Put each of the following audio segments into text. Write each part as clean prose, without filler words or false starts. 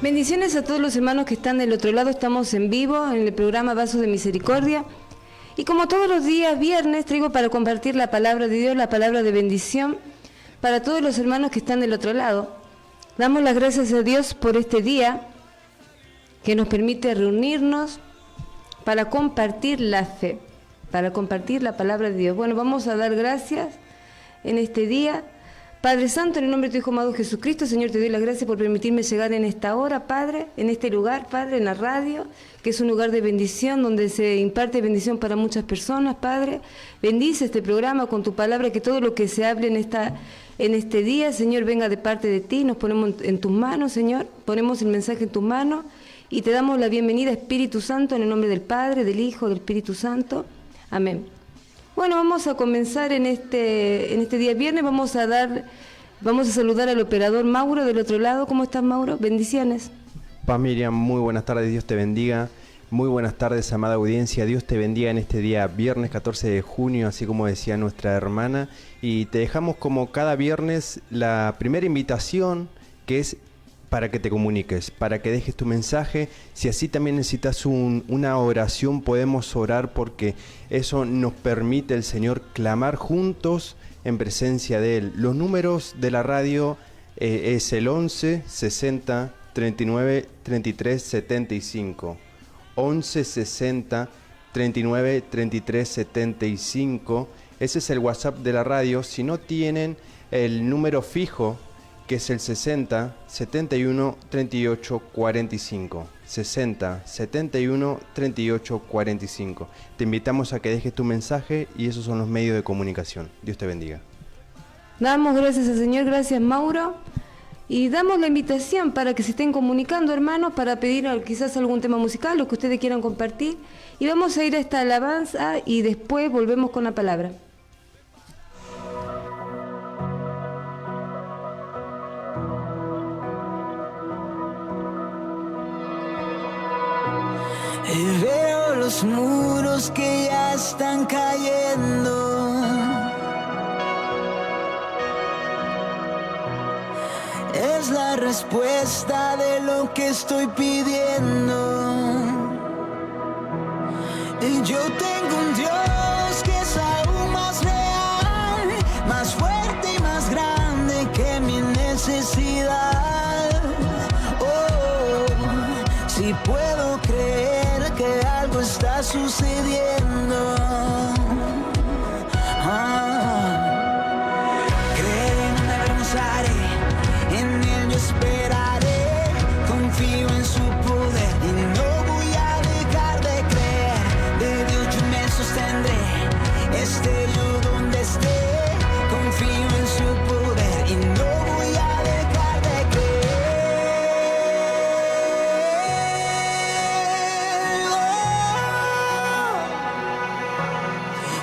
Bendiciones a todos los hermanos que están del otro lado. Estamos en vivo en el programa Vasos de Misericordia. Y como todos los días, viernes, traigo para compartir la palabra de Dios, la palabra de bendición para todos los hermanos que están del otro lado. Damos las gracias a Dios por este día que nos permite reunirnos para compartir la fe, para compartir la palabra de Dios. Bueno, vamos a dar gracias en este día. Padre Santo, en el nombre de tu Hijo amado Jesucristo, Señor, te doy las gracias por permitirme llegar en esta hora, Padre, en este lugar, Padre, en la radio, que es un lugar de bendición, donde se imparte bendición para muchas personas, Padre. Bendice este programa con tu palabra, que todo lo que se hable en este día, Señor, venga de parte de ti. Nos ponemos en tus manos, Señor, ponemos el mensaje en tus manos y te damos la bienvenida, Espíritu Santo, en el nombre del Padre, del Hijo, del Espíritu Santo. Amén. Bueno, vamos a comenzar en este día viernes. Vamos a saludar al operador Mauro del otro lado. ¿Cómo estás, Mauro? Bendiciones. Paz, Miriam, muy buenas tardes, Dios te bendiga. Muy buenas tardes, amada audiencia. Dios te bendiga en este día viernes 14 de junio, así como decía nuestra hermana. Y te dejamos como cada viernes la primera invitación, que es para que te comuniques, para que dejes tu mensaje. Si así también necesitas una oración, podemos orar, porque eso nos permite el Señor clamar juntos en presencia de Él. Los números de la radio es el 11 60 39 33 75. 11 60 39 33 75. Ese es el WhatsApp de la radio. Si no tienen el número fijo, que es el 60 71 38 45. 60 71 38 45. Te invitamos a que dejes tu mensaje y esos son los medios de comunicación. Dios te bendiga. Damos gracias al Señor, gracias, Mauro. Y damos la invitación para que se estén comunicando, hermanos, para pedir quizás algún tema musical, lo que ustedes quieran compartir. Y vamos a ir a esta alabanza y después volvemos con la palabra. Y veo los muros que ya están cayendo. Es la respuesta de lo que estoy pidiendo. Y yo tengo un Dios que es aún más real, más fuerte y más grande que mi necesidad. Oh, si puedo creer que algo está sucediendo. Creeré, no me avergonzaré, en Él yo esperaré, confío en su poder y no voy a dejar de creer. De Dios yo me sostendré, esté yo donde esté, confío en su poder y no voy a dejar de creer.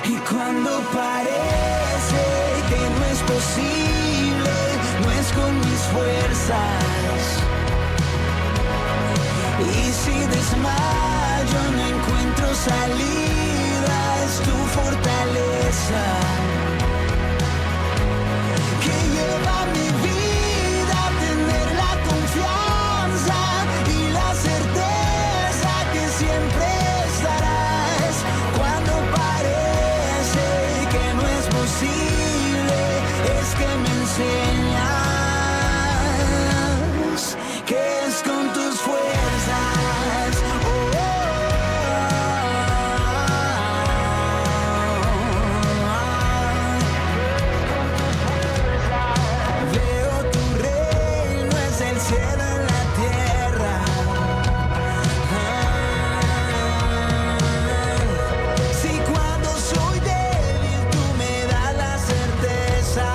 Y cuando parece que no es posible, no es con mis fuerzas. Y si desmayo, no encuentro salida, es tu fortaleza que lleva mi vida a tener la confianza y la certeza que siempre estarás. Cuando parece que no es posible, es que me enseñas que es con tus fuerzas. Veo tu reino, es el cielo en la tierra. Si cuando soy débil tú me das la certeza.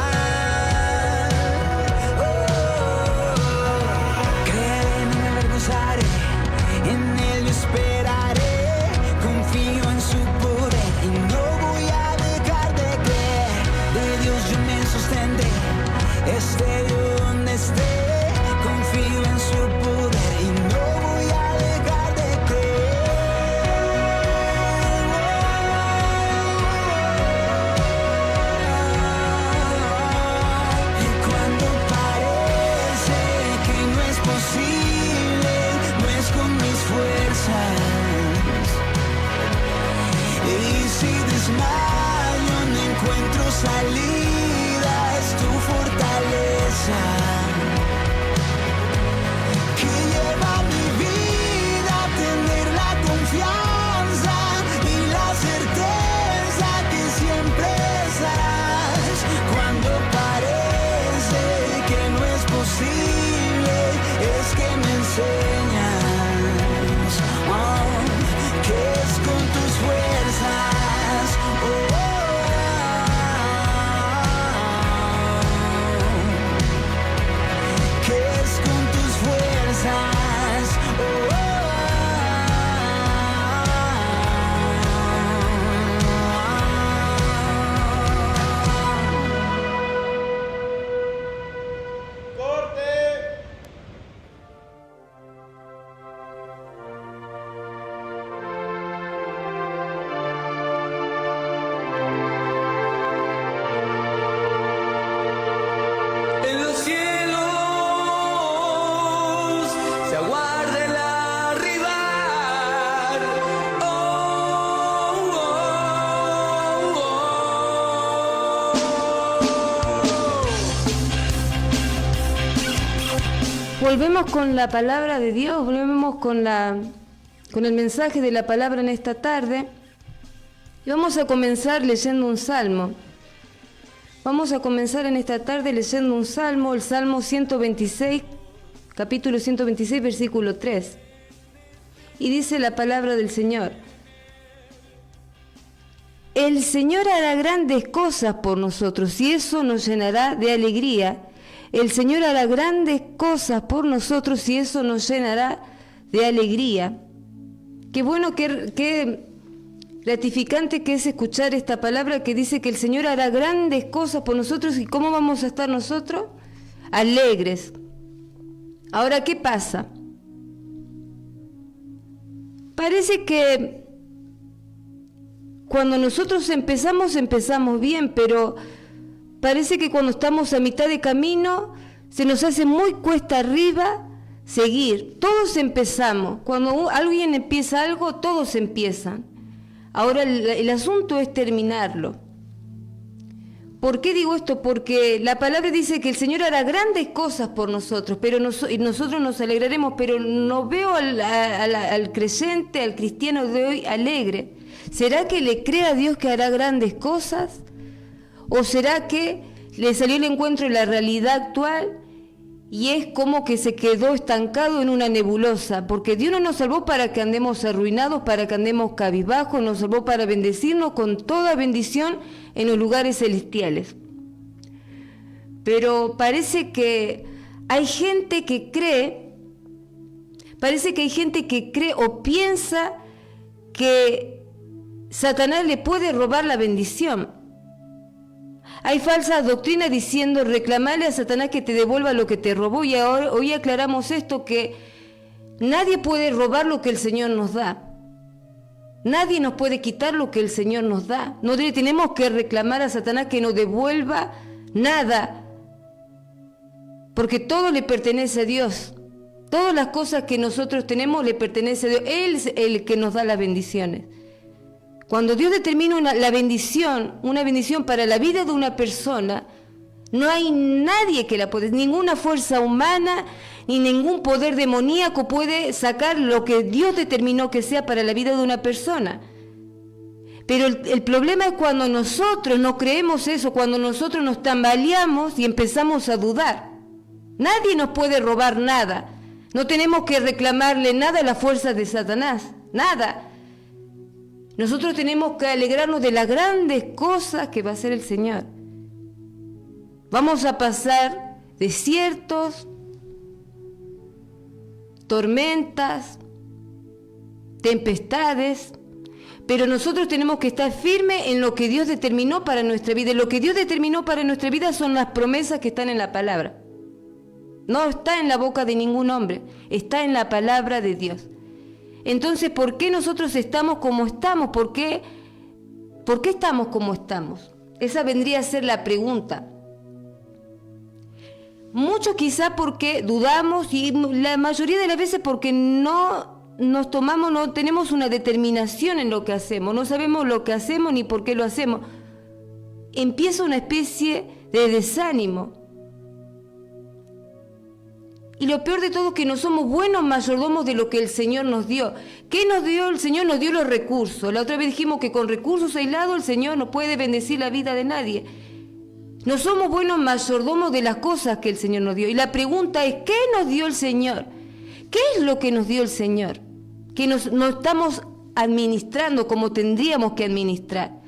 salida, es tu fortaleza, que lleva mi vida a tener la confianza y la certeza que siempre estarás. Cuando parece que no es posible, es que me enseñas, que es con tus fuerzas, que es con tus fuerzas, en los cielos se aguarda el arribar. Volvemos con la palabra de Dios, volvemos con el mensaje de la palabra en esta tarde. Y vamos a comenzar leyendo un salmo. Vamos a comenzar en esta tarde leyendo un salmo, el Salmo 126, capítulo 126, versículo 3. Y dice la palabra del Señor: el Señor hará grandes cosas por nosotros y eso nos llenará de alegría. El Señor hará grandes cosas por nosotros y eso nos llenará de alegría. Qué bueno, qué gratificante que es escuchar esta palabra que dice que el Señor hará grandes cosas por nosotros. ¿Y cómo vamos a estar nosotros? Alegres. Ahora, ¿qué pasa? Parece que cuando nosotros empezamos bien, pero parece que cuando estamos a mitad de camino se nos hace muy cuesta arriba seguir. Todos empezamos. Cuando alguien empieza algo, todos empiezan. Ahora el asunto es terminarlo. ¿Por qué digo esto? Porque la palabra dice que el Señor hará grandes cosas por nosotros, pero nosotros nos alegraremos, pero no veo al creyente, al cristiano de hoy alegre. ¿Será que le cree a Dios que hará grandes cosas? ¿O será que le salió el encuentro en la realidad actual y es como que se quedó estancado en una nebulosa? Porque Dios no nos salvó para que andemos arruinados, para que andemos cabizbajos, nos salvó para bendecirnos con toda bendición en los lugares celestiales. Pero parece que hay gente que cree, o piensa que Satanás le puede robar la bendición. Hay falsas doctrinas diciendo reclamarle a Satanás que te devuelva lo que te robó, y ahora hoy aclaramos esto, que nadie puede robar lo que el Señor nos da. Nadie nos puede quitar lo que el Señor nos da. No le tenemos que reclamar a Satanás que nos devuelva nada, porque todo le pertenece a Dios. Todas las cosas que nosotros tenemos le pertenece a Dios. Él es el que nos da las bendiciones. Cuando Dios determina una bendición para la vida de una persona, no hay nadie que la pueda, ninguna fuerza humana ni ningún poder demoníaco puede sacar lo que Dios determinó que sea para la vida de una persona. Pero el problema es cuando nosotros no creemos eso, cuando nosotros nos tambaleamos y empezamos a dudar. Nadie nos puede robar nada. No tenemos que reclamarle nada a las fuerzas de Satanás, nada. Nosotros tenemos que alegrarnos de las grandes cosas que va a hacer el Señor. Vamos a pasar desiertos, tormentas, tempestades, pero nosotros tenemos que estar firmes en lo que Dios determinó para nuestra vida. Lo que Dios determinó para nuestra vida son las promesas que están en la palabra. No está en la boca de ningún hombre, está en la palabra de Dios. Entonces, ¿por qué nosotros estamos como estamos? ¿Por qué estamos como estamos? Esa vendría a ser la pregunta. Muchos quizá porque dudamos, y la mayoría de las veces porque no tenemos una determinación en lo que hacemos, no sabemos lo que hacemos ni por qué lo hacemos. empieza una especie de desánimo. Y lo peor de todo es que no somos buenos mayordomos de lo que el Señor nos dio. ¿Qué nos dio? El Señor nos dio los recursos. La otra vez dijimos que con recursos aislados el Señor no puede bendecir la vida de nadie. No somos buenos mayordomos de las cosas que el Señor nos dio. Y la pregunta es, ¿qué nos dio el Señor? ¿Qué es lo que nos dio el Señor? Que no estamos administrando como tendríamos que administrar.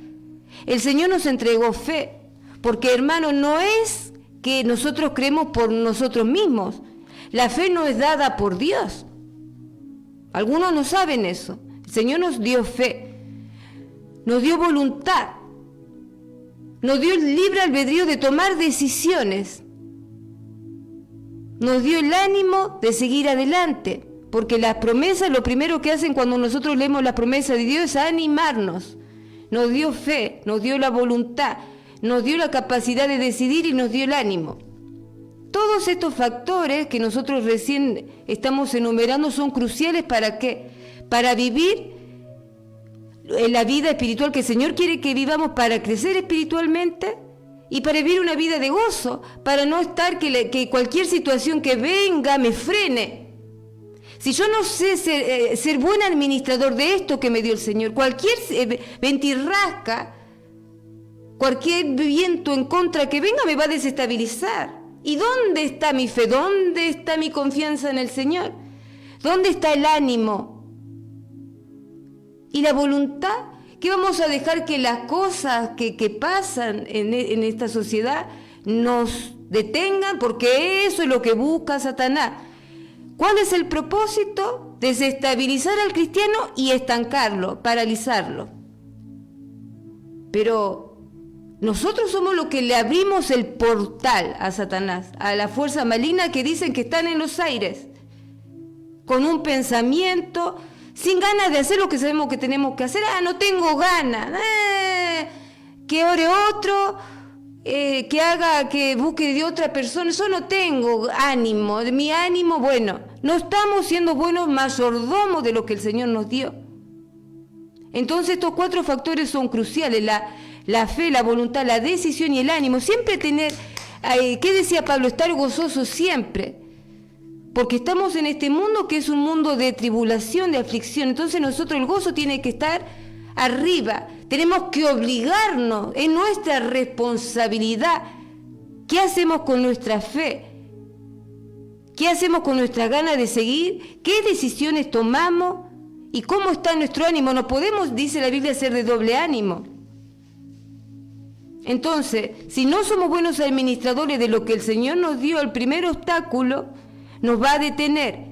El Señor nos entregó fe, porque hermano, no es que nosotros creemos por nosotros mismos. La fe no es dada por Dios. Algunos no saben eso. El Señor nos dio fe, nos dio voluntad, nos dio el libre albedrío de tomar decisiones, nos dio el ánimo de seguir adelante, porque las promesas, lo primero que hacen cuando nosotros leemos las promesas de Dios es animarnos. Nos dio fe, nos dio la voluntad, nos dio la capacidad de decidir y nos dio el ánimo. Todos estos factores que nosotros recién estamos enumerando son cruciales ¿para qué? Para vivir en la vida espiritual que el Señor quiere que vivamos, para crecer espiritualmente y para vivir una vida de gozo, para no estar que cualquier situación que venga me frene. Si yo no sé ser buen administrador de esto que me dio el Señor, cualquier ventirrasca, cualquier viento en contra que venga me va a desestabilizar. ¿Y dónde está mi fe? ¿Dónde está mi confianza en el Señor? ¿Dónde está el ánimo? ¿Y la voluntad? ¿Qué vamos a dejar que las cosas que pasan en esta sociedad nos detengan? Porque eso es lo que busca Satanás. ¿Cuál es el propósito? Desestabilizar al cristiano y estancarlo, paralizarlo. Pero nosotros somos los que le abrimos el portal a Satanás, a la fuerza maligna que dicen que están en los aires, con un pensamiento, sin ganas de hacer lo que sabemos que tenemos que hacer. No tengo ganas. Que ore otro, que haga, que busque de otra persona. Yo no tengo ánimo. De mi ánimo, bueno, no estamos siendo buenos mayordomos de lo que el Señor nos dio. Entonces estos 4 factores son cruciales: la fe, la voluntad, la decisión y el ánimo. Siempre tener, ¿qué decía Pablo? Estar gozoso siempre. Porque estamos en este mundo que es un mundo de tribulación, de aflicción. Entonces nosotros el gozo tiene que estar arriba. Tenemos que obligarnos, es nuestra responsabilidad. ¿Qué hacemos con nuestra fe? ¿Qué hacemos con nuestra gana de seguir? ¿Qué decisiones tomamos? ¿Y cómo está nuestro ánimo? No podemos, dice la Biblia, ser de doble ánimo. Entonces, si no somos buenos administradores de lo que el Señor nos dio, el primer obstáculo nos va a detener.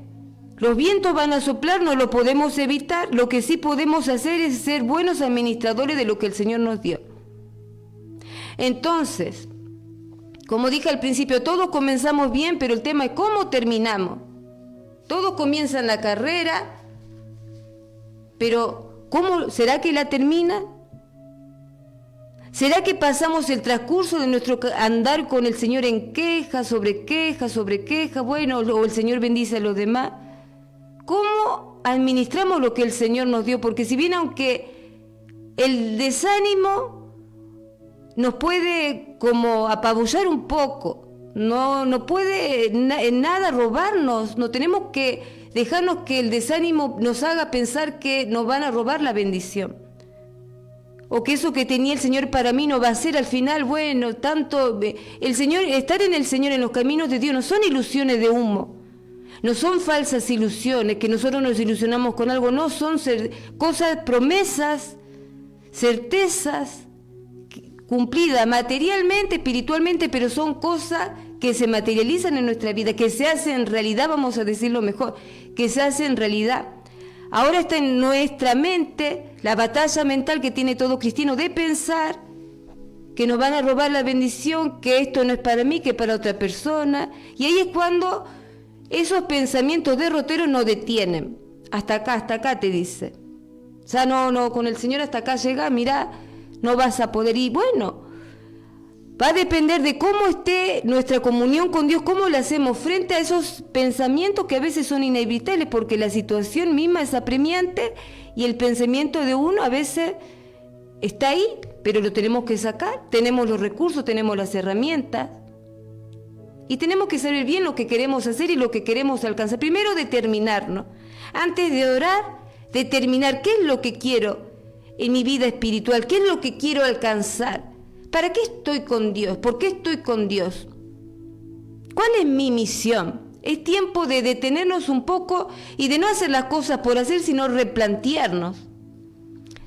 Los vientos van a soplar, no lo podemos evitar. Lo que sí podemos hacer es ser buenos administradores de lo que el Señor nos dio. Entonces, como dije al principio, todos comenzamos bien, pero el tema es cómo terminamos. Todos comienzan la carrera, pero ¿cómo será que la terminan? ¿Será que pasamos el transcurso de nuestro andar con el Señor en queja, sobre queja, sobre queja? Bueno, o el Señor bendice a los demás. ¿Cómo administramos lo que el Señor nos dio? Porque si bien aunque el desánimo nos puede como apabullar un poco, no puede en nada robarnos, no tenemos que dejarnos que el desánimo nos haga pensar que nos van a robar la bendición. O que eso que tenía el Señor para mí no va a ser al final, bueno, tanto... El Señor, estar en el Señor, en los caminos de Dios, no son ilusiones de humo, no son falsas ilusiones, que nosotros nos ilusionamos con algo, no, son cosas, promesas, certezas, cumplidas materialmente, espiritualmente, pero son cosas que se materializan en nuestra vida, que se hacen realidad, vamos a decirlo mejor, que se hacen realidad. Ahora está en nuestra mente la batalla mental que tiene todo cristiano de pensar que nos van a robar la bendición, que esto no es para mí, que es para otra persona. Y ahí es cuando esos pensamientos derroteros nos detienen. Hasta acá te dice. O sea, no, con el Señor hasta acá llega, mira, no vas a poder ir. Bueno, va a depender de cómo esté nuestra comunión con Dios, cómo le hacemos frente a esos pensamientos que a veces son inevitables, porque la situación misma es apremiante y el pensamiento de uno a veces está ahí, pero lo tenemos que sacar, tenemos los recursos, tenemos las herramientas. Y tenemos que saber bien lo que queremos hacer y lo que queremos alcanzar. Primero determinarnos. Antes de orar, determinar qué es lo que quiero en mi vida espiritual, qué es lo que quiero alcanzar. ¿Para qué estoy con Dios? ¿Por qué estoy con Dios? ¿Cuál es mi misión? Es tiempo de detenernos un poco y de no hacer las cosas por hacer, sino replantearnos.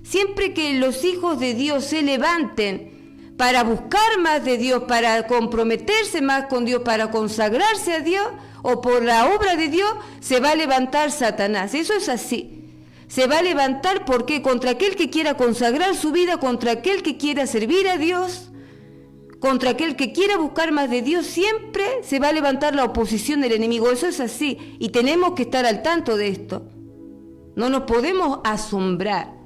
Siempre que los hijos de Dios se levanten para buscar más de Dios, para comprometerse más con Dios, para consagrarse a Dios o por la obra de Dios, se va a levantar Satanás. Eso es así. Se va a levantar porque contra aquel que quiera consagrar su vida, contra aquel que quiera servir a Dios, contra aquel que quiera buscar más de Dios, siempre se va a levantar la oposición del enemigo. Eso es así y tenemos que estar al tanto de esto. No nos podemos asombrar.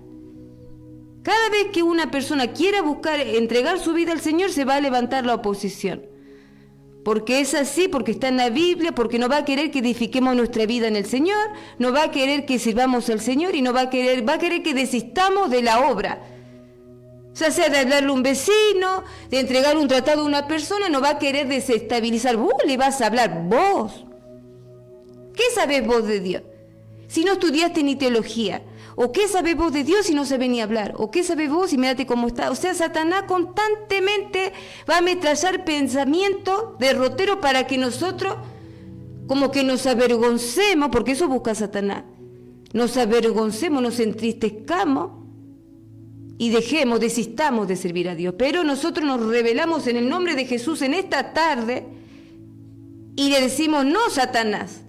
Cada vez que una persona quiera buscar entregar su vida al Señor, se va a levantar la oposición. Porque es así, porque está en la Biblia, porque no va a querer que edifiquemos nuestra vida en el Señor, no va a querer que sirvamos al Señor y no va a querer que desistamos de la obra. Ya sea de hablarle a un vecino, de entregar un tratado a una persona, no va a querer desestabilizar. Vos le vas a hablar, vos. ¿Qué sabés vos de Dios? Si no estudiaste ni teología. ¿O qué sabés vos de Dios si no sabés ni hablar? ¿O qué sabés vos y mírate cómo está? O sea, Satanás constantemente va a ametrallar pensamientos derroteros para que nosotros como que nos avergoncemos, porque eso busca Satanás. Nos avergoncemos, nos entristezcamos y desistamos de servir a Dios. Pero nosotros nos rebelamos en el nombre de Jesús en esta tarde y le decimos, no, Satanás.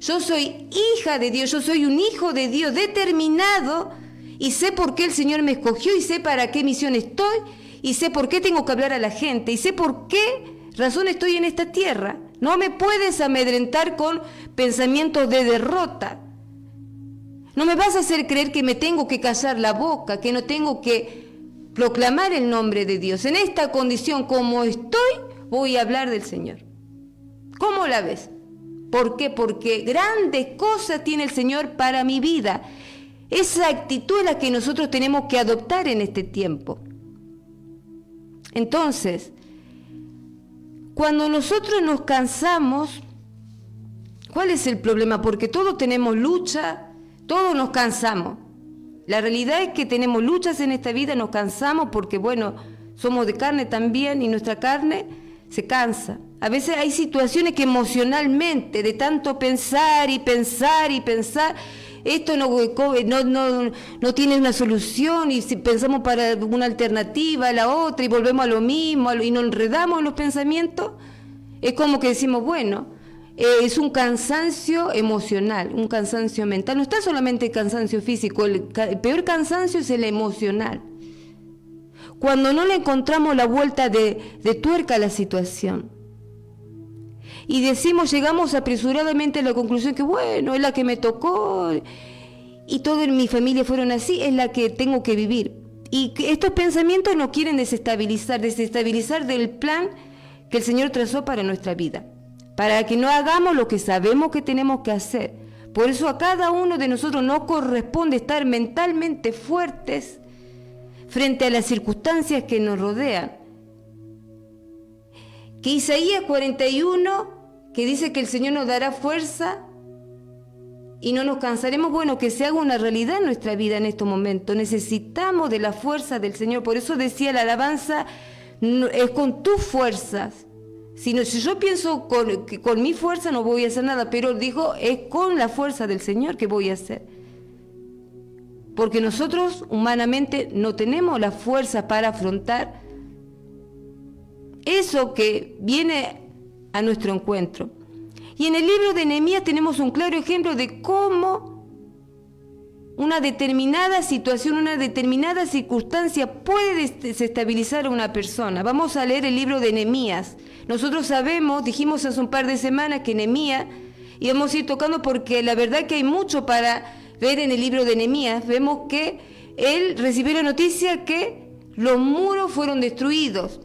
Yo soy hija de Dios, yo soy un hijo de Dios determinado y sé por qué el Señor me escogió y sé para qué misión estoy y sé por qué tengo que hablar a la gente y sé por qué razón estoy en esta tierra. No me puedes amedrentar con pensamientos de derrota. No me vas a hacer creer que me tengo que callar la boca, que no tengo que proclamar el nombre de Dios. En esta condición como estoy, voy a hablar del Señor. ¿Cómo la ves? ¿Por qué? Porque grandes cosas tiene el Señor para mi vida. Esa actitud es la que nosotros tenemos que adoptar en este tiempo. Entonces, cuando nosotros nos cansamos, ¿cuál es el problema? Porque todos tenemos lucha, todos nos cansamos. La realidad es que tenemos luchas en esta vida, nos cansamos porque, bueno, somos de carne también y nuestra carne se cansa. A veces hay situaciones que emocionalmente, de tanto pensar y pensar y pensar, esto no tiene una solución y si pensamos para una alternativa a la otra y volvemos a lo mismo y nos enredamos en los pensamientos, es como que decimos, bueno, es un cansancio emocional, un cansancio mental. No está solamente el cansancio físico, el peor cansancio es el emocional. Cuando no le encontramos la vuelta de tuerca a la situación. Y llegamos apresuradamente a la conclusión que, bueno, es la que me tocó y todo en mi familia fueron así, es la que tengo que vivir. Y estos pensamientos nos quieren desestabilizar del plan que el Señor trazó para nuestra vida, para que no hagamos lo que sabemos que tenemos que hacer. Por eso a cada uno de nosotros nos corresponde estar mentalmente fuertes frente a las circunstancias que nos rodean. Que Isaías 41, que dice que el Señor nos dará fuerza y no nos cansaremos, bueno, que se haga una realidad en nuestra vida en estos momentos. Necesitamos de la fuerza del Señor. Por eso decía la alabanza, no, es con tus fuerzas. Si yo pienso que con mi fuerza no voy a hacer nada, pero digo, es con la fuerza del Señor que voy a hacer. Porque nosotros humanamente no tenemos la fuerza para afrontar eso que viene a nuestro encuentro. Y en el libro de Nehemías tenemos un claro ejemplo de cómo una determinada situación, una determinada circunstancia puede desestabilizar a una persona. Vamos a leer el libro de Nehemías. Nosotros sabemos, dijimos hace un par de semanas que Nehemías, y vamos a ir tocando porque la verdad que hay mucho para ver en el libro de Nehemías. Vemos que él recibió la noticia que los muros fueron destruidos.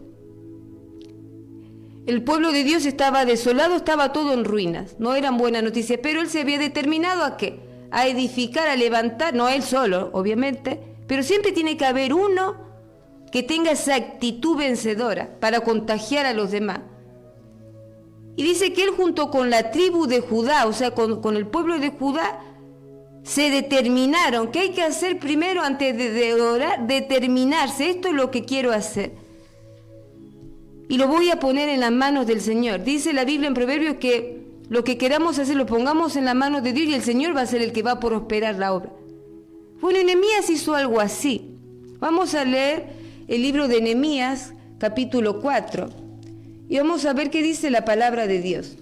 El pueblo de Dios estaba desolado, estaba todo en ruinas. No eran buenas noticias, pero él se había determinado ¿a qué? A edificar, a levantar, no él solo, obviamente, pero siempre tiene que haber uno que tenga esa actitud vencedora para contagiar a los demás. Y dice que él junto con la tribu de Judá, o sea, con el pueblo de Judá, se determinaron. ¿Qué hay que hacer primero antes de orar? Determinarse. Esto es lo que quiero hacer. Y lo voy a poner en las manos del Señor. Dice la Biblia en Proverbios que lo que queramos hacer lo pongamos en las manos de Dios y el Señor va a ser el que va a prosperar la obra. Bueno, Nehemías hizo algo así. Vamos a leer el libro de Nehemías, capítulo 4. Y vamos a ver qué dice la palabra de Dios.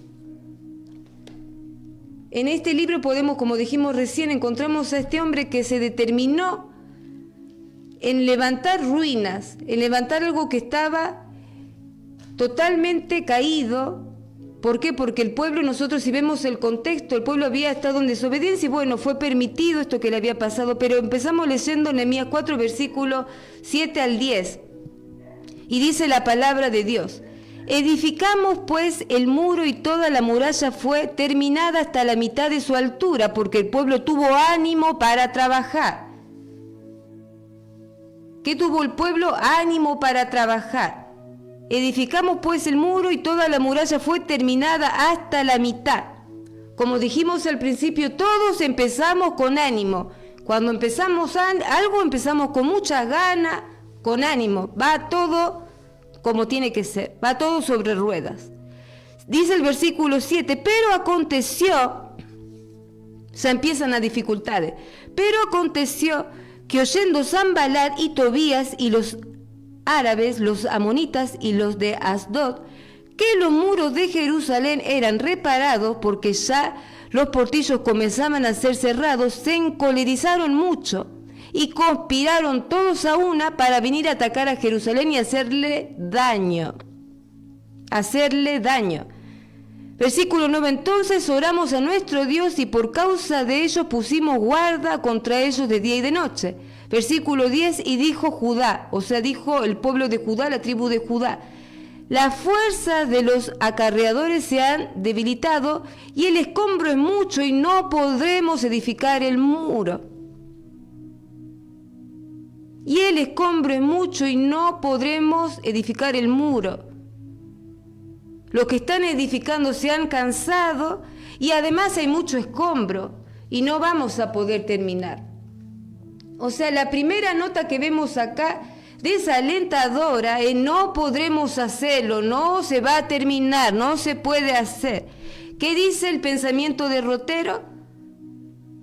En este libro podemos, como dijimos recién, encontramos a este hombre que se determinó en levantar ruinas, en levantar algo que estaba totalmente caído. ¿Por qué? Porque el pueblo, nosotros si vemos el contexto, el pueblo había estado en desobediencia y bueno, fue permitido esto que le había pasado, pero empezamos leyendo Nehemías 4, versículos 7 al 10. Y dice la palabra de Dios: edificamos pues el muro y toda la muralla fue terminada hasta la mitad de su altura, porque el pueblo tuvo ánimo para trabajar. ¿Qué tuvo el pueblo? Ánimo para trabajar. Edificamos pues el muro y toda la muralla fue terminada hasta la mitad. Como dijimos al principio, todos empezamos con ánimo. Cuando empezamos algo, empezamos con muchas ganas, con ánimo. Va todo como tiene que ser, va todo sobre ruedas. Dice el versículo 7, pero aconteció, ya empiezan las dificultades, pero aconteció que oyendo Sanballat y Tobías y los árabes, los amonitas y los de Asdod, que los muros de Jerusalén eran reparados porque ya los portillos comenzaban a ser cerrados, se encolerizaron mucho y conspiraron todos a una para venir a atacar a Jerusalén y hacerle daño. Versículo 9, entonces oramos a nuestro Dios y por causa de ellos pusimos guarda contra ellos de día y de noche. Versículo 10, y dijo Judá, o sea, dijo el pueblo de Judá, la tribu de Judá: las fuerzas de los acarreadores se han debilitado y el escombro es mucho y no podremos edificar el muro. Y el escombro es mucho y no podremos edificar el muro. Los que están edificando se han cansado y además hay mucho escombro y no vamos a poder terminar. O sea, la primera nota que vemos acá desalentadora es: no podremos hacerlo, no se va a terminar, no se puede hacer. ¿Qué dice el pensamiento derrotero?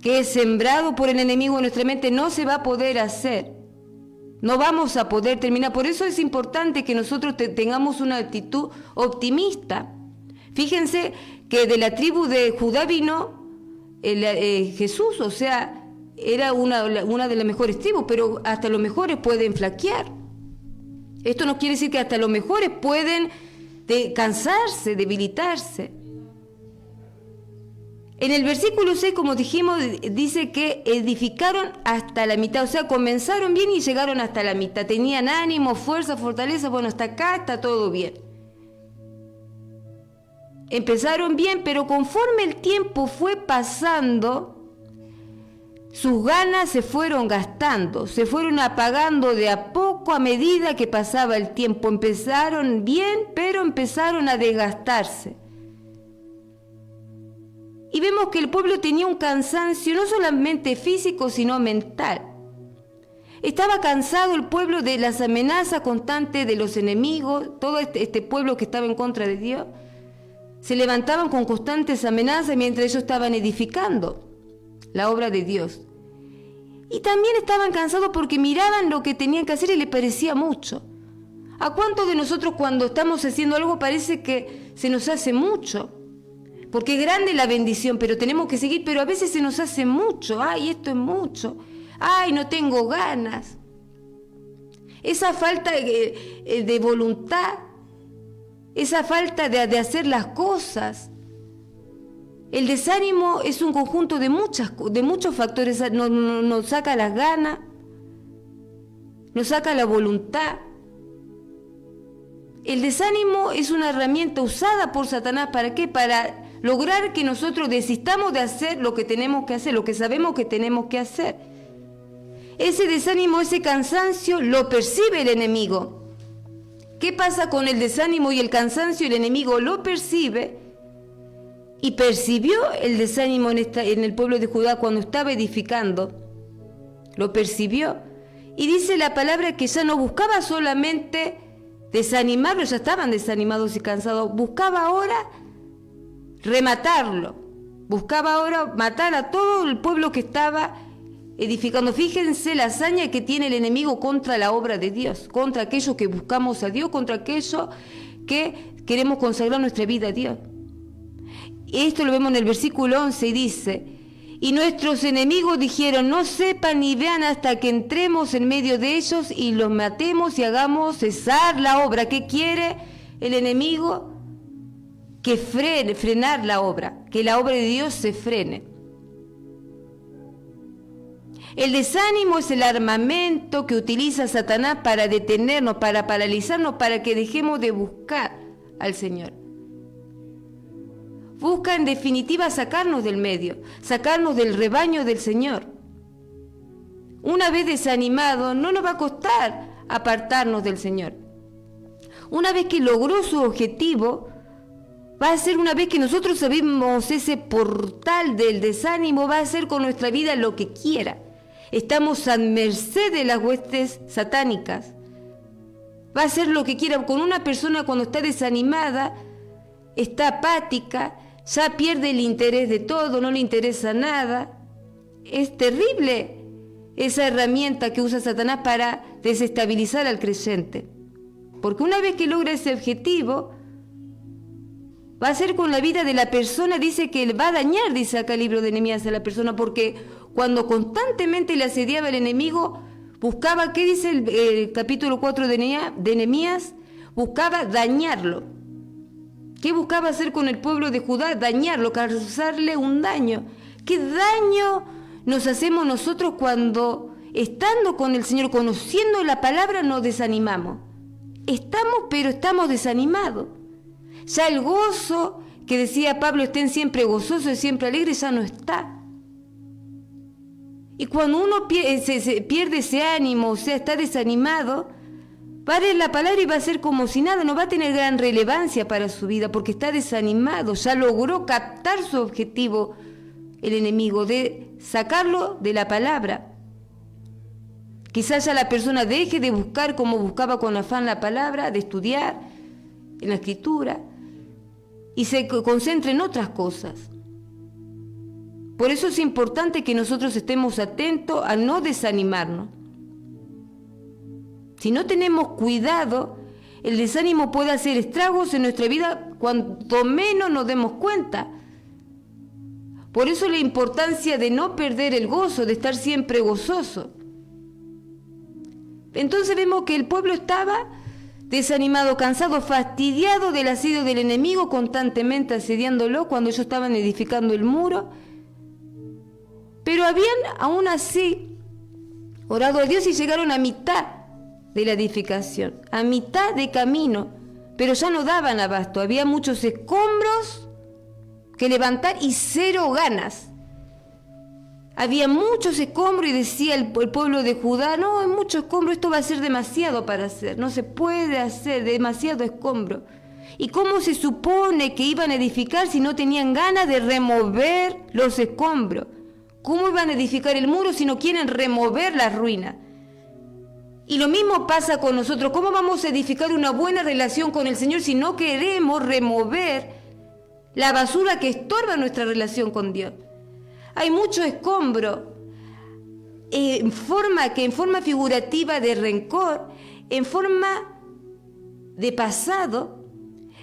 Que es sembrado por el enemigo en nuestra mente, no se va a poder hacer. No vamos a poder terminar. Por eso es importante que nosotros tengamos una actitud optimista. Fíjense que de la tribu de Judá vino Jesús, o sea, era una de las mejores tribus, pero hasta los mejores pueden flaquear. Esto no quiere decir que hasta los mejores pueden cansarse, debilitarse. En el versículo 6, como dijimos, dice que edificaron hasta la mitad, o sea, comenzaron bien y llegaron hasta la mitad. Tenían ánimo, fuerza, fortaleza, bueno, hasta acá está todo bien. Empezaron bien, pero conforme el tiempo fue pasando, sus ganas se fueron gastando, se fueron apagando de a poco a medida que pasaba el tiempo. Empezaron bien, pero empezaron a desgastarse. Y vemos que el pueblo tenía un cansancio no solamente físico, sino mental. Estaba cansado el pueblo de las amenazas constantes de los enemigos, todo este pueblo que estaba en contra de Dios. Se levantaban con constantes amenazas mientras ellos estaban edificando la obra de Dios. Y también estaban cansados porque miraban lo que tenían que hacer y les parecía mucho. ¿A cuántos de nosotros cuando estamos haciendo algo parece que se nos hace mucho? Porque es grande la bendición, pero tenemos que seguir, pero a veces se nos hace mucho. Ay, esto es mucho. Ay, no tengo ganas. Esa falta de voluntad, esa falta de hacer las cosas. El desánimo es un conjunto de muchos factores. Nos saca las ganas, nos saca la voluntad. El desánimo es una herramienta usada por Satanás. ¿Para qué? Para lograr que nosotros desistamos de hacer lo que tenemos que hacer, lo que sabemos que tenemos que hacer. ese desánimo, ese cansancio lo percibe el enemigo. ¿Qué pasa con el desánimo y el cansancio? El enemigo lo percibe y percibió el desánimo en el pueblo de Judá cuando estaba edificando. Lo percibió. Y dice la palabra que ya no buscaba solamente desanimarlos, ya estaban desanimados y cansados. Buscaba ahora rematarlo. Buscaba ahora matar a todo el pueblo que estaba edificando. Fíjense la hazaña que tiene el enemigo contra la obra de Dios, contra aquellos que buscamos a Dios, contra aquellos que queremos consagrar nuestra vida a Dios. Esto lo vemos en el versículo 11 y dice: y nuestros enemigos dijeron, no sepan ni vean hasta que entremos en medio de ellos y los matemos y hagamos cesar la obra. ¿Qué quiere el enemigo? Que frenar la obra, que la obra de Dios se frene. El desánimo es el armamento que utiliza Satanás para detenernos, para paralizarnos, para que dejemos de buscar al Señor. Busca en definitiva sacarnos del medio, sacarnos del rebaño del Señor. Una vez desanimado, no nos va a costar apartarnos del Señor. Una vez que logró su objetivo, va a ser, una vez que nosotros abrimos ese portal del desánimo, va a hacer con nuestra vida lo que quiera. Estamos a merced de las huestes satánicas. Va a hacer lo que quiera. Con una persona cuando está desanimada, está apática, ya pierde el interés de todo, no le interesa nada. Es terrible esa herramienta que usa Satanás para desestabilizar al creyente. Porque una vez que logra ese objetivo, va a hacer con la vida de la persona, dice que va a dañar, dice acá el libro de Nehemías, a la persona, porque cuando constantemente le asediaba el enemigo, buscaba, ¿qué dice el capítulo 4 de Nehemías? Buscaba dañarlo. ¿Qué buscaba hacer con el pueblo de Judá? Dañarlo, causarle un daño. ¿Qué daño nos hacemos nosotros cuando, estando con el Señor, conociendo la palabra, nos desanimamos? Pero estamos desanimados. Ya el gozo que decía Pablo, estén siempre gozosos y siempre alegres, ya no está. Y cuando uno pierde ese ánimo, o sea, está desanimado, va a leer la palabra y va a ser como si nada, no va a tener gran relevancia para su vida porque está desanimado, ya logró captar su objetivo el enemigo, de sacarlo de la palabra. Quizás ya la persona deje de buscar como buscaba con afán la palabra, de estudiar en la escritura, y se concentre en otras cosas. Por eso es importante que nosotros estemos atentos a no desanimarnos. Si no tenemos cuidado, el desánimo puede hacer estragos en nuestra vida cuanto menos nos demos cuenta. Por eso la importancia de no perder el gozo, de estar siempre gozoso. Entonces vemos que el pueblo estaba desanimado, cansado, fastidiado del asedio del enemigo, constantemente asediándolo cuando ellos estaban edificando el muro. Pero habían aún así orado a Dios y llegaron a mitad de la edificación, a mitad de camino, pero ya no daban abasto. Había muchos escombros que levantar y cero ganas. Había muchos escombros y decía el pueblo de Judá, no, hay mucho escombro, esto va a ser demasiado para hacer, no se puede hacer, demasiado escombro. ¿Y cómo se supone que iban a edificar si no tenían ganas de remover los escombros? ¿Cómo iban a edificar el muro si no quieren remover las ruinas? Y lo mismo pasa con nosotros. ¿Cómo vamos a edificar una buena relación con el Señor si no queremos remover la basura que estorba nuestra relación con Dios? Hay mucho escombro en forma figurativa de rencor, en forma de pasado,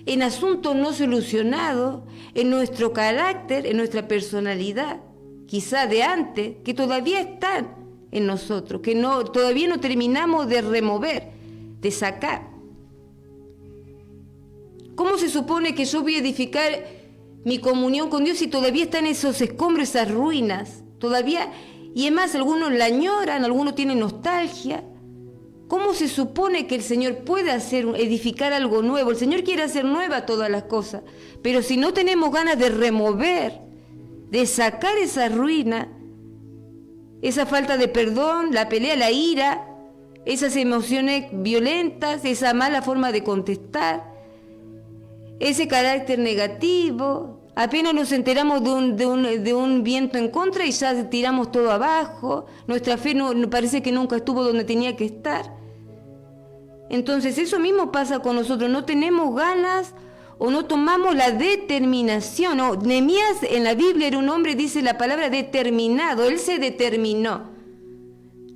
en asuntos no solucionados, en nuestro carácter, en nuestra personalidad, quizá de antes, que todavía están en nosotros, que todavía no terminamos de remover, de sacar. ¿Cómo se supone que yo voy a edificar mi comunión con Dios si todavía están esos escombros, esas ruinas? Todavía, y es más, algunos la añoran, algunos tienen nostalgia. ¿Cómo se supone que el Señor puede edificar algo nuevo? El Señor quiere hacer nuevas todas las cosas, pero si no tenemos ganas de remover, de sacar esa ruina, esa falta de perdón, la pelea, la ira, esas emociones violentas, esa mala forma de contestar, ese carácter negativo. Apenas nos enteramos de un viento en contra y ya tiramos todo abajo. Nuestra fe no parece que nunca estuvo donde tenía que estar. Entonces eso mismo pasa con nosotros, no tenemos ganas o no tomamos la determinación. Nehemías en la Biblia era un hombre, dice la palabra, determinado. Él se determinó.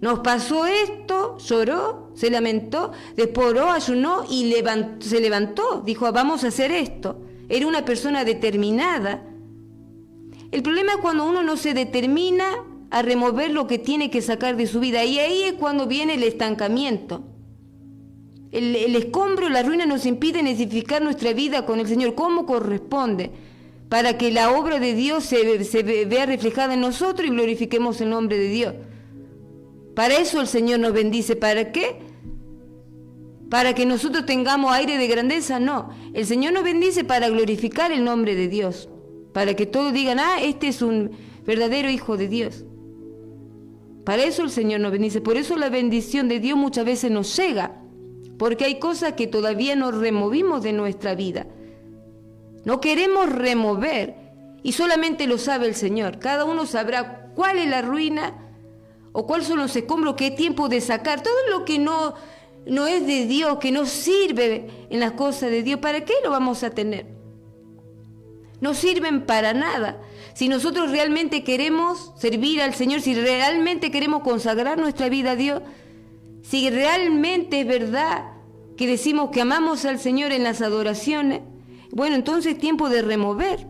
Nos pasó esto, lloró, se lamentó, después oró, ayunó y se levantó. Dijo, vamos a hacer esto. Era una persona determinada. El problema es cuando uno no se determina a remover lo que tiene que sacar de su vida. Y ahí es cuando viene el estancamiento. El escombro, la ruina nos impiden edificar nuestra vida con el Señor como corresponde, para que la obra de Dios se vea reflejada en nosotros y glorifiquemos el nombre de Dios. Para eso el Señor nos bendice. ¿Para qué? ¿Para que nosotros tengamos aire de grandeza? No. El Señor nos bendice para glorificar el nombre de Dios. Para que todos digan, este es un verdadero hijo de Dios. Para eso el Señor nos bendice. Por eso la bendición de Dios muchas veces nos llega. Porque hay cosas que todavía no removimos de nuestra vida. No queremos remover. Y solamente lo sabe el Señor. Cada uno sabrá cuál es la ruina o cuáles son los escombros, qué tiempo de sacar. Todo lo que no es de Dios, que no sirve en las cosas de Dios, ¿para qué lo vamos a tener? No sirven para nada. Si nosotros realmente queremos servir al Señor, si realmente queremos consagrar nuestra vida a Dios, si realmente es verdad que decimos que amamos al Señor en las adoraciones, bueno, entonces es tiempo de remover.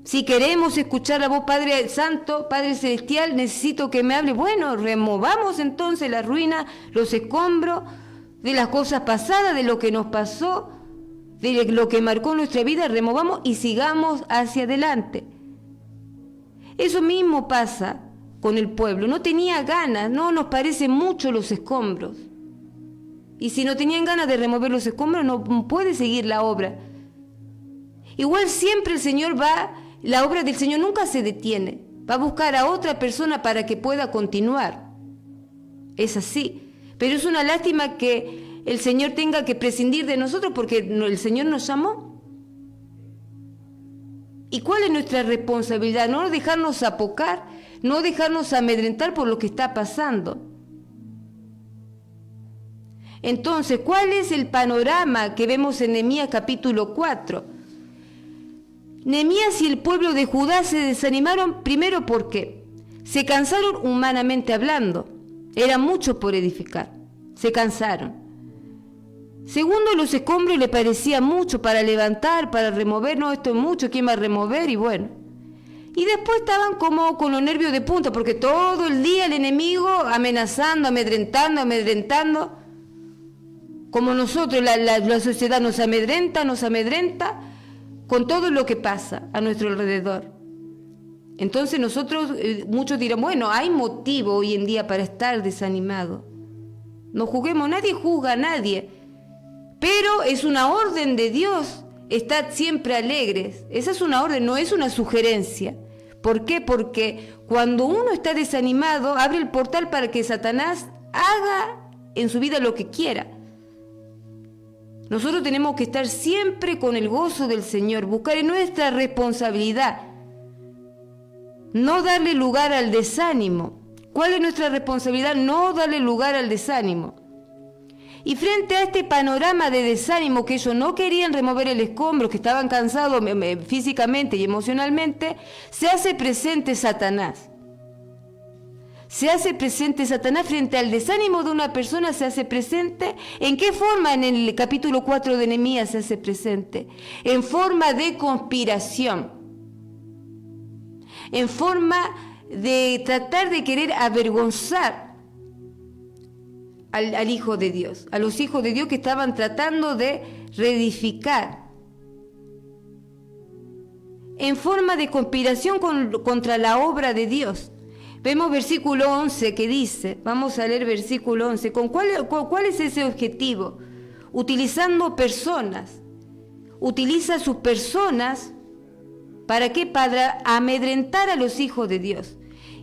Si queremos escuchar la voz, Padre Santo, Padre Celestial, necesito que me hable. Bueno, removamos entonces la ruina, los escombros de las cosas pasadas, de lo que nos pasó, de lo que marcó nuestra vida, removamos y sigamos hacia adelante. Eso mismo pasa con el pueblo. No tenía ganas, no nos parecen mucho los escombros. Y si no tenían ganas de remover los escombros, no puede seguir la obra. Igual siempre el Señor la obra del Señor nunca se detiene. Va a buscar a otra persona para que pueda continuar. Es así. Pero es una lástima que el Señor tenga que prescindir de nosotros porque el Señor nos llamó. ¿Y cuál es nuestra responsabilidad? No dejarnos apocar, no dejarnos amedrentar por lo que está pasando. Entonces, ¿cuál es el panorama que vemos en Nehemías capítulo 4? Nehemías y el pueblo de Judá se desanimaron primero porque se cansaron humanamente hablando. Era mucho por edificar. Se cansaron. Segundo, los escombros le parecía mucho para levantar, para remover. No, esto es mucho, ¿quién va a remover? Y bueno. Y después estaban como con los nervios de punta, porque todo el día el enemigo amenazando, amedrentando. Como nosotros, la sociedad nos amedrenta con todo lo que pasa a nuestro alrededor. Entonces nosotros, muchos dirán, bueno, hay motivo hoy en día para estar desanimado. No juzguemos, nadie juzga a nadie, pero es una orden de Dios, estad siempre alegres. Esa es una orden, no es una sugerencia. ¿Por qué? Porque cuando uno está desanimado, abre el portal para que Satanás haga en su vida lo que quiera. Nosotros tenemos que estar siempre con el gozo del Señor, buscar en nuestra responsabilidad, no darle lugar al desánimo. ¿Cuál es nuestra responsabilidad? No darle lugar al desánimo. Y frente a este panorama de desánimo, que ellos no querían remover el escombro, que estaban cansados físicamente y emocionalmente, se hace presente Satanás. Se hace presente Satanás frente al desánimo de una persona, se hace presente. ¿En qué forma? En el capítulo 4 de Nehemías se hace presente. En forma de conspiración. En forma de tratar de querer avergonzar al Hijo de Dios. A los hijos de Dios que estaban tratando de reedificar. En forma de conspiración contra la obra de Dios. Vemos versículo 11 que dice, vamos a leer versículo 11, ¿cuál es ese objetivo? Utilizando personas, utiliza sus personas, ¿para qué? Para amedrentar a los hijos de Dios.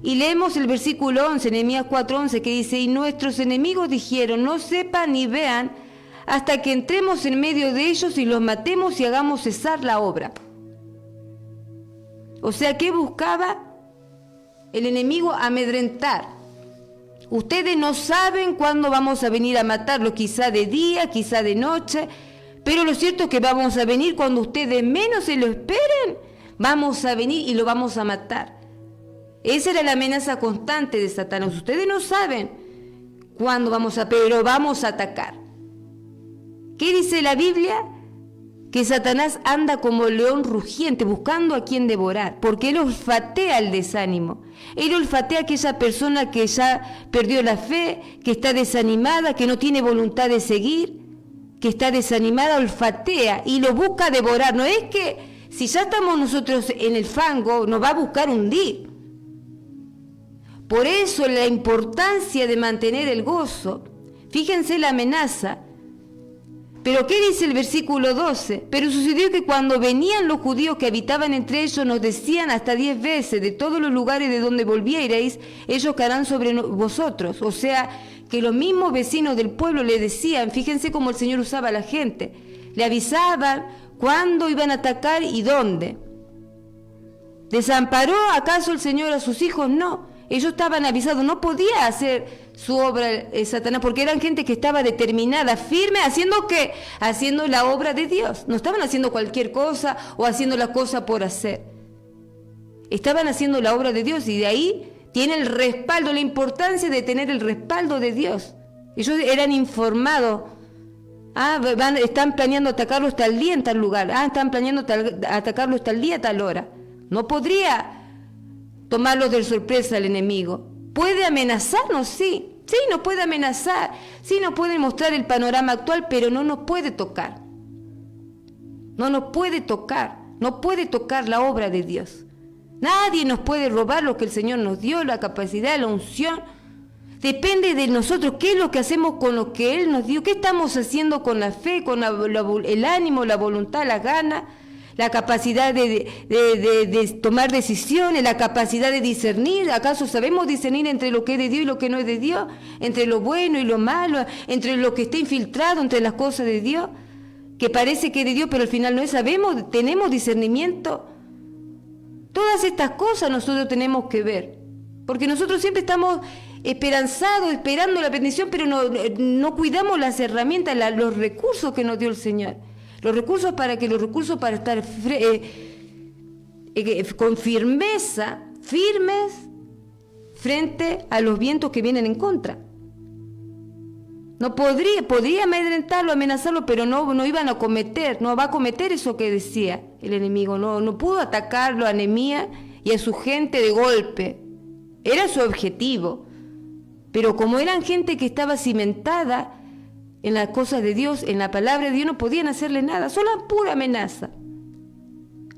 Y leemos el versículo 11, Nehemías 4:11, que dice: y nuestros enemigos dijeron, no sepan ni vean hasta que entremos en medio de ellos y los matemos y hagamos cesar la obra. O sea, ¿qué buscaba el enemigo? Amedrentar. Ustedes no saben cuándo vamos a venir a matarlos, quizá de día, quizá de noche, pero lo cierto es que vamos a venir cuando ustedes menos se lo esperen, vamos a venir y lo vamos a matar. Esa era la amenaza constante de Satanás. Ustedes no saben cuándo pero vamos a atacar. ¿Qué dice la Biblia? Que Satanás anda como león rugiente buscando a quien devorar, porque él olfatea el desánimo. Él olfatea a aquella persona que ya perdió la fe, que está desanimada, que no tiene voluntad de seguir, que está desanimada, olfatea y lo busca devorar. No es que si ya estamos nosotros en el fango, nos va a buscar hundir. Por eso la importancia de mantener el gozo. Fíjense la amenaza. Pero ¿qué dice el versículo 12? Pero sucedió que cuando venían los judíos que habitaban entre ellos, nos decían hasta 10 veces, de todos los lugares de donde volvierais, ellos caerán sobre vosotros. O sea, que los mismos vecinos del pueblo le decían, fíjense cómo el Señor usaba a la gente, le avisaban cuándo iban a atacar y dónde. ¿Desamparó acaso el Señor a sus hijos? No. Ellos estaban avisados, no podía hacer su obra Satanás, porque eran gente que estaba determinada, firme, haciendo la obra de Dios. No estaban haciendo cualquier cosa o haciendo la cosa por hacer. Estaban haciendo la obra de Dios y de ahí tiene el respaldo, la importancia de tener el respaldo de Dios. Ellos eran informados. Están planeando atacarlo tal día en tal lugar. Están planeando atacarlo tal día, tal hora. No podría tomarlos de sorpresa el enemigo. ¿Puede amenazarnos? Sí. Sí, nos puede amenazar. Sí, nos puede mostrar el panorama actual, pero no nos puede tocar. No nos puede tocar. No puede tocar la obra de Dios. Nadie nos puede robar lo que el Señor nos dio, la capacidad, la unción. Depende de nosotros qué es lo que hacemos con lo que Él nos dio. ¿Qué estamos haciendo con la fe, con el ánimo, la voluntad, la gana? La capacidad de tomar decisiones, la capacidad de discernir. ¿Acaso sabemos discernir entre lo que es de Dios y lo que no es de Dios? Entre lo bueno y lo malo, entre lo que está infiltrado, entre las cosas de Dios, que parece que es de Dios, pero al final no es. ¿Sabemos? ¿Tenemos discernimiento? Todas estas cosas nosotros tenemos que ver, porque nosotros siempre estamos esperanzados, esperando la bendición, pero no cuidamos las herramientas, los recursos que nos dio el Señor. Los recursos para estar con firmeza, firmes frente a los vientos que vienen en contra. No podría amedrentarlo, amenazarlo, pero no iban a cometer, no va a cometer eso que decía el enemigo. No pudo atacarlo a Nehemías y a su gente de golpe. Era su objetivo. Pero como eran gente que estaba cimentada en las cosas de Dios, en la palabra de Dios, no podían hacerle nada, solo pura amenaza.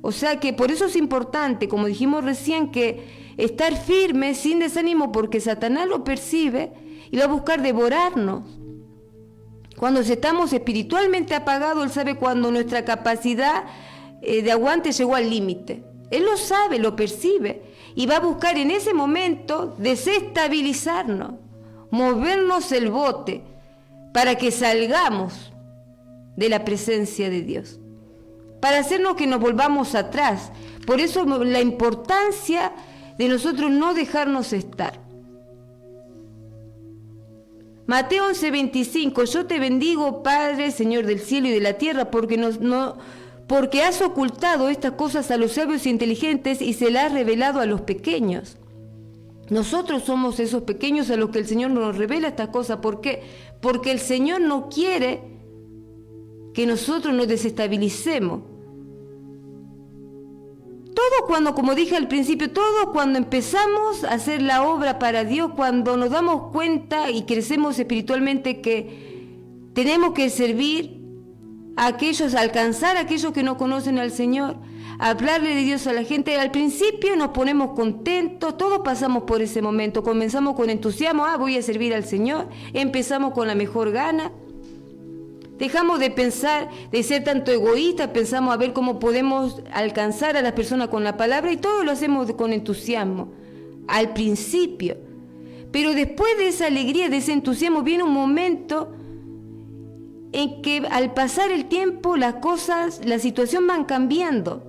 O sea que por eso es importante, como dijimos recién, que estar firme, sin desánimo, porque Satanás lo percibe y va a buscar devorarnos. Cuando estamos espiritualmente apagados, Él sabe cuando nuestra capacidad de aguante llegó al límite. Él lo sabe, lo percibe, y va a buscar en ese momento desestabilizarnos, movernos el bote, para que salgamos de la presencia de Dios, para hacernos que nos volvamos atrás. Por eso la importancia de nosotros no dejarnos estar. Mateo 11:25, yo te bendigo, Padre, Señor del cielo y de la tierra, porque has ocultado estas cosas a los sabios e inteligentes y se las has revelado a los pequeños. Nosotros somos esos pequeños a los que el Señor nos revela estas cosas. ¿Por qué? Porque el Señor no quiere que nosotros nos desestabilicemos. Todo cuando, como dije al principio, todo cuando empezamos a hacer la obra para Dios, cuando nos damos cuenta y crecemos espiritualmente que tenemos que servir a aquellos, alcanzar a aquellos que no conocen al Señor, hablarle de Dios a la gente. Al principio nos ponemos contentos, todos pasamos por ese momento, comenzamos con entusiasmo, voy a servir al Señor, empezamos con la mejor gana, dejamos de pensar, de ser tanto egoístas, pensamos a ver cómo podemos alcanzar a las personas con la palabra y todo lo hacemos con entusiasmo. al principio. Pero después de esa alegría, de ese entusiasmo, viene un momento en que al pasar el tiempo las cosas, la situación van cambiando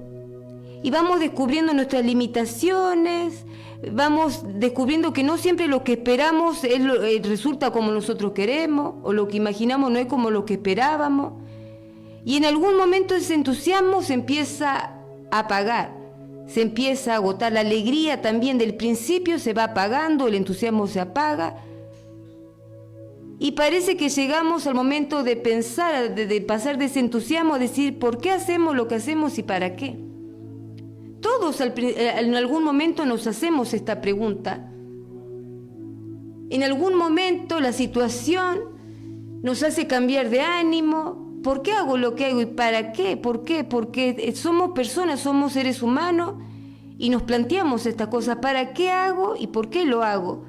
y vamos descubriendo nuestras limitaciones, vamos descubriendo que no siempre lo que esperamos resulta como nosotros queremos, o lo que imaginamos no es como lo que esperábamos, y en algún momento ese entusiasmo se empieza a apagar, se empieza a agotar, la alegría también del principio se va apagando, el entusiasmo se apaga, y parece que llegamos al momento de pensar, de pasar de ese entusiasmo a decir, ¿por qué hacemos lo que hacemos y para qué? Todos en algún momento nos hacemos esta pregunta. En algún momento la situación nos hace cambiar de ánimo. ¿Por qué hago lo que hago y para qué? ¿Por qué? Porque somos personas, somos seres humanos y nos planteamos esta cosa. ¿Para qué hago y por qué lo hago?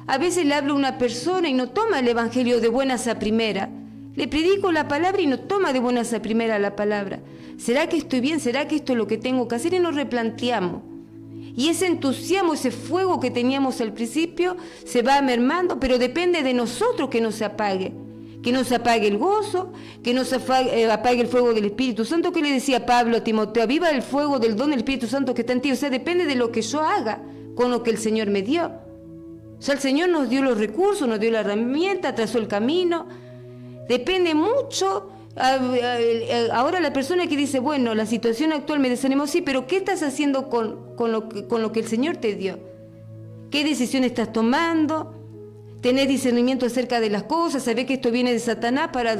A veces le hablo a una persona y no toma el evangelio de buenas a primera. Le predico la palabra y no toma de buenas a primera la palabra. ¿Será que estoy bien? ¿Será que esto es lo que tengo que hacer? Y nos replanteamos. Y ese entusiasmo, ese fuego que teníamos al principio se va mermando, pero depende de nosotros que no se apague. Que no se apague el gozo, que no se apague el fuego del Espíritu Santo, que le decía Pablo a Timoteo, aviva el fuego del don del Espíritu Santo que está en ti. O sea, depende de lo que yo haga con lo que el Señor me dio. O sea, el Señor nos dio los recursos, nos dio la herramienta, trazó el camino. Depende mucho. Ahora la persona que dice, bueno, la situación actual me desanimó, sí, pero ¿qué estás haciendo con lo que el Señor te dio? ¿Qué decisión estás tomando? ¿Tenés discernimiento acerca de las cosas? ¿Sabés que esto viene de Satanás para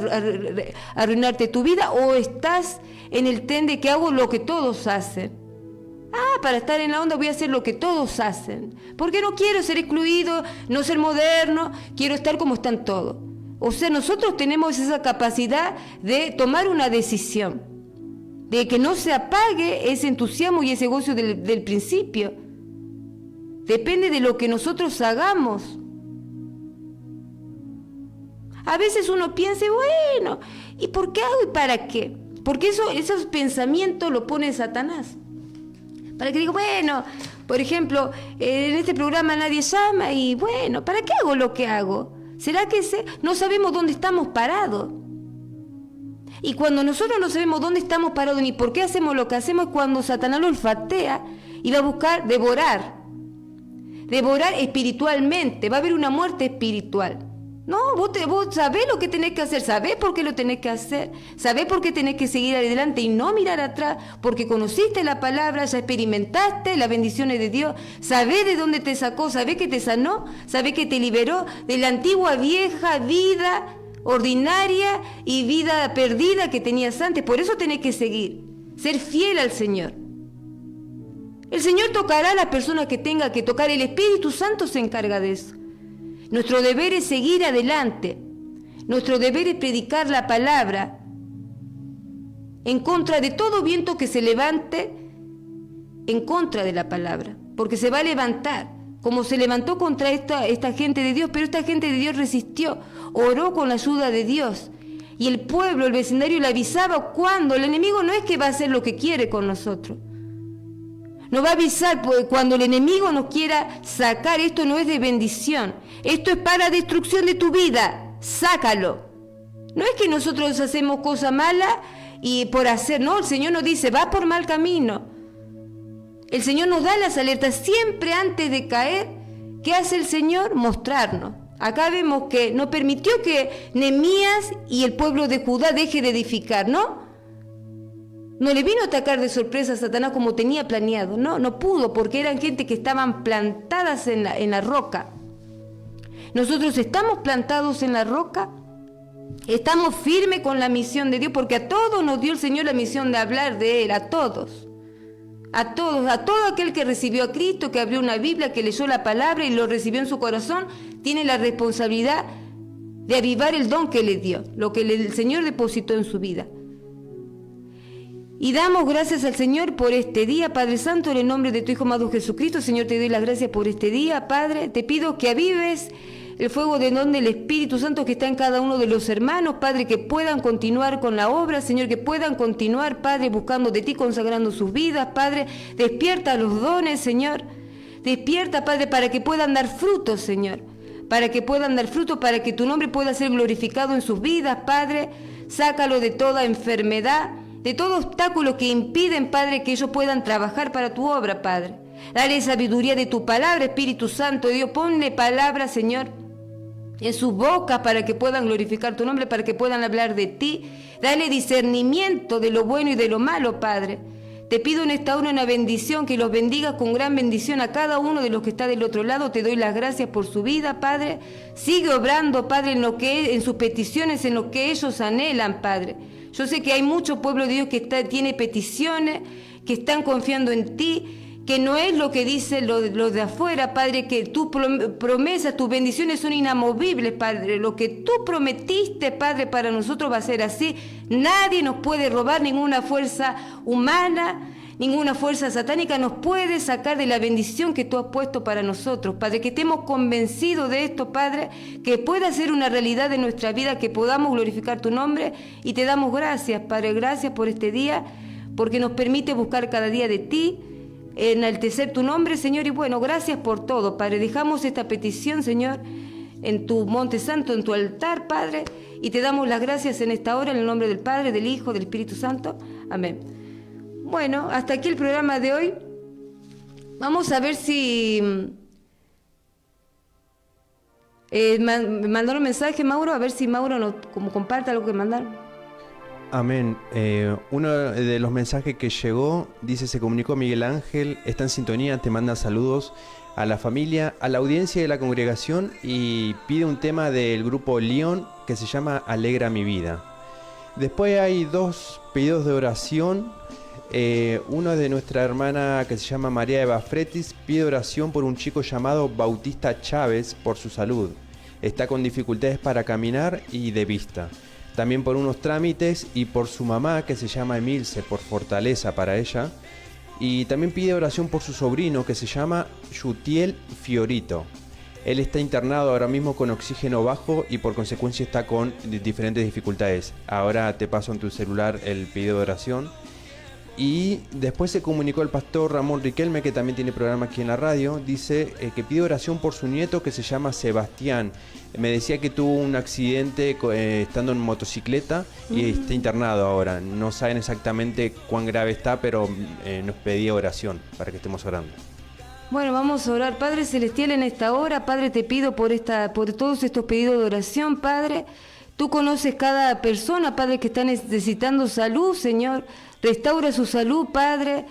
arruinarte tu vida? ¿O estás en el tren de que hago lo que todos hacen? Para estar en la onda voy a hacer lo que todos hacen. Porque no quiero ser excluido, no ser moderno, quiero estar como están todos. O sea, nosotros tenemos esa capacidad de tomar una decisión, de que no se apague ese entusiasmo y ese gozo del principio. Depende de lo que nosotros hagamos. A veces uno piensa, bueno, ¿y por qué hago y para qué? Porque esos pensamientos lo pone Satanás. Para que diga, bueno, por ejemplo, en este programa nadie llama y bueno, ¿para qué hago lo que hago? ¿Será que no sabemos dónde estamos parados? Y cuando nosotros no sabemos dónde estamos parados ni por qué hacemos lo que hacemos, es cuando Satanás lo olfatea y va a buscar devorar espiritualmente, va a haber una muerte espiritual. No, vos sabés lo que tenés que hacer, sabés por qué lo tenés que hacer, sabés por qué tenés que seguir adelante y no mirar atrás, porque conociste la palabra, ya experimentaste las bendiciones de Dios, sabés de dónde te sacó, sabés que te sanó, sabés que te liberó de la antigua vieja vida ordinaria y vida perdida que tenías antes. Por eso tenés que seguir, ser fiel al Señor. El Señor tocará a las personas que tenga que tocar, el Espíritu Santo se encarga de eso. Nuestro deber es seguir adelante. Nuestro deber es predicar la palabra en contra de todo viento que se levante en contra de la palabra, porque se va a levantar, como se levantó contra esta gente de Dios, pero esta gente de Dios resistió, oró con la ayuda de Dios, y el pueblo, el vecindario le avisaba cuando el enemigo no es que va a hacer lo que quiere con nosotros. Nos va a avisar cuando el enemigo nos quiera sacar. Esto no es de bendición, esto es para destrucción de tu vida, sácalo. No es que nosotros hacemos cosas malas y por hacer, no, el Señor nos dice, va por mal camino. El Señor nos da las alertas siempre antes de caer. ¿Qué hace el Señor? Mostrarnos. Acá vemos que no permitió que Nehemías y el pueblo de Judá deje de edificar, ¿no? No le vino a atacar de sorpresa a Satanás como tenía planeado, no pudo, porque eran gente que estaban plantadas en la roca. Nosotros estamos plantados en la roca, estamos firmes con la misión de Dios, porque a todos nos dio el Señor la misión de hablar de Él, a todos, a todo aquel que recibió a Cristo, que abrió una Biblia, que leyó la palabra y lo recibió en su corazón, tiene la responsabilidad de avivar el don que le dio, lo que el Señor depositó en su vida. Y damos gracias al Señor por este día, Padre Santo, en el nombre de tu Hijo amado Jesucristo. Señor, te doy las gracias por este día, Padre. Te pido que avives el fuego de don del Espíritu Santo que está en cada uno de los hermanos, Padre, que puedan continuar con la obra, Señor, que puedan continuar, Padre, buscando de ti, consagrando sus vidas, Padre. Despierta los dones, Señor. Despierta, Padre, para que puedan dar frutos, Señor. Para que puedan dar frutos, para que tu nombre pueda ser glorificado en sus vidas, Padre. Sácalo de toda enfermedad, de todo obstáculo que impiden, Padre, que ellos puedan trabajar para tu obra, Padre. Dale sabiduría de tu palabra, Espíritu Santo, Dios. Ponle palabra, Señor, en sus bocas para que puedan glorificar tu nombre, para que puedan hablar de ti. Dale discernimiento de lo bueno y de lo malo, Padre. Te pido en esta hora una bendición, que los bendigas con gran bendición a cada uno de los que está del otro lado. Te doy las gracias por su vida, Padre. Sigue obrando, Padre, en sus peticiones, en lo que ellos anhelan, Padre. Yo sé que hay mucho pueblo de Dios que tiene peticiones, que están confiando en ti, que no es lo que dicen los de afuera, Padre, que tus promesas, tus bendiciones son inamovibles, Padre. Lo que tú prometiste, Padre, para nosotros va a ser así. Nadie nos puede robar, ninguna fuerza humana, ninguna fuerza satánica nos puede sacar de la bendición que tú has puesto para nosotros, Padre. Que estemos convencidos de esto, Padre, que pueda ser una realidad de nuestra vida, que podamos glorificar tu nombre. Y te damos gracias, Padre, gracias por este día, porque nos permite buscar cada día de ti, enaltecer tu nombre, Señor. Y bueno, gracias por todo, Padre. Dejamos esta petición, Señor, en tu monte santo, en tu altar, Padre, y te damos las gracias en esta hora, en el nombre del Padre, del Hijo, del Espíritu Santo. Amén. Bueno, hasta aquí el programa de hoy. Vamos a ver si mandaron un mensaje, Mauro, a ver si Mauro nos comparte algo que mandaron. Amén. Uno de los mensajes que llegó dice: se comunicó Miguel Ángel, está en sintonía, te manda saludos a la familia, a la audiencia de la congregación, y pide un tema del grupo León que se llama Alegra mi vida. Después hay dos pedidos de oración. Uno de nuestra hermana que se llama María Eva Fretis, pide oración por un chico llamado Bautista Chávez por su salud. Está con dificultades para caminar y de vista. También por unos trámites y por su mamá que se llama Emilce, por fortaleza para ella. Y también pide oración por su sobrino que se llama Yutiel Fiorito. Él está internado ahora mismo con oxígeno bajo y por consecuencia está con diferentes dificultades. Ahora te paso en tu celular el pedido de oración. Y después se comunicó el pastor Ramón Riquelme, que también tiene programa aquí en la radio. Dice que pide oración por su nieto que se llama Sebastián. Me decía que tuvo un accidente estando en motocicleta y está internado ahora. No saben exactamente cuán grave está, pero nos pedía oración para que estemos orando. Bueno, vamos a orar. Padre Celestial, en esta hora, Padre, te pido por todos estos pedidos de oración, Padre. Tú conoces cada persona, Padre, que está necesitando salud, Señor. Restaura su salud, Padre.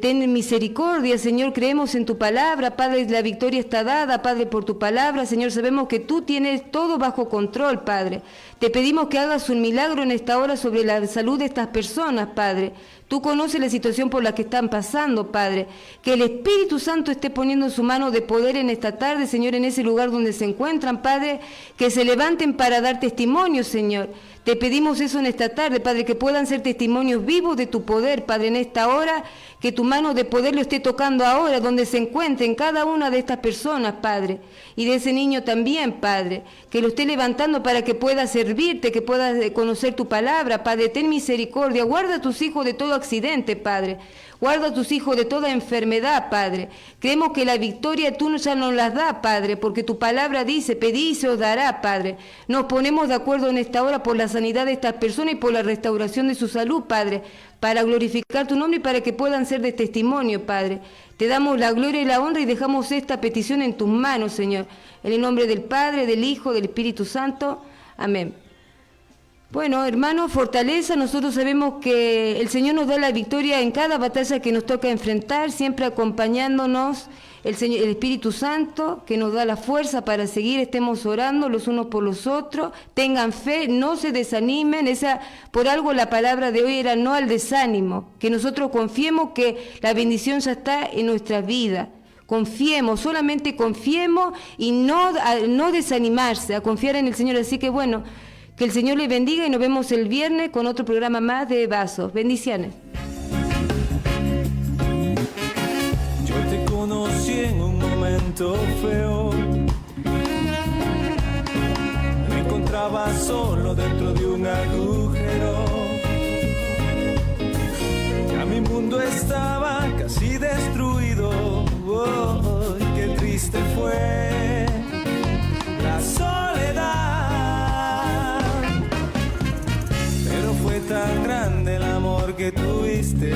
Ten misericordia, Señor. Creemos en tu palabra, Padre. La victoria está dada, Padre, por tu palabra, Señor. Sabemos que tú tienes todo bajo control, Padre. Te pedimos que hagas un milagro en esta hora sobre la salud de estas personas, Padre. Tú conoces la situación por la que están pasando, Padre. Que el Espíritu Santo esté poniendo su mano de poder en esta tarde, Señor, en ese lugar donde se encuentran, Padre. Que se levanten para dar testimonio, Señor. Te pedimos eso en esta tarde, Padre, que puedan ser testimonios vivos de tu poder, Padre, en esta hora, que tu mano de poder lo esté tocando ahora, donde se encuentren cada una de estas personas, Padre, y de ese niño también, Padre, que lo esté levantando para que pueda servirte, que pueda conocer tu palabra, Padre. Ten misericordia, guarda a tus hijos de todo accidente, Padre. Guarda a tus hijos de toda enfermedad, Padre. Creemos que la victoria tú ya nos las das, Padre, porque tu palabra dice: pedí y se os dará, Padre. Nos ponemos de acuerdo en esta hora por la sanidad de estas personas y por la restauración de su salud, Padre, para glorificar tu nombre y para que puedan ser de testimonio, Padre. Te damos la gloria y la honra y dejamos esta petición en tus manos, Señor. En el nombre del Padre, del Hijo, del Espíritu Santo. Amén. Bueno, hermanos, fortaleza. Nosotros sabemos que el Señor nos da la victoria en cada batalla que nos toca enfrentar, siempre acompañándonos el Espíritu Santo, que nos da la fuerza para seguir. Estemos orando los unos por los otros. Tengan fe, no se desanimen. Por algo la palabra de hoy era no al desánimo. Que nosotros confiemos que la bendición ya está en nuestra vida. Confiemos, solamente confiemos y no desanimarse, a confiar en el Señor. Así que bueno, que el Señor les bendiga y nos vemos el viernes con otro programa más de Vasos. Bendiciones. Yo te conocí en un momento feo. Me encontraba solo dentro de un agujero. Ya mi mundo estaba casi destruido. Oh, oh. amor que tuviste,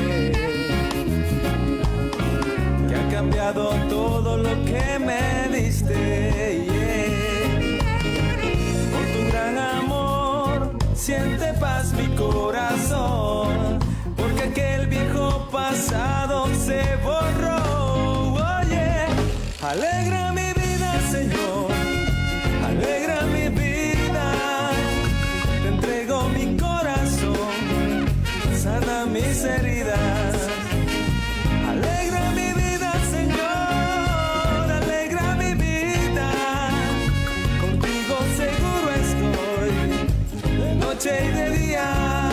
que ha cambiado todo lo que me diste, yeah. Por tu gran amor siente paz mi corazón, porque aquel viejo pasado se borró, oye. Alegra mi vida, Señor, alegra mi vida, te entrego mi corazón, sana mis heridas. Alegra mi vida, Señor, alegra mi vida, contigo seguro estoy, de noche y de día.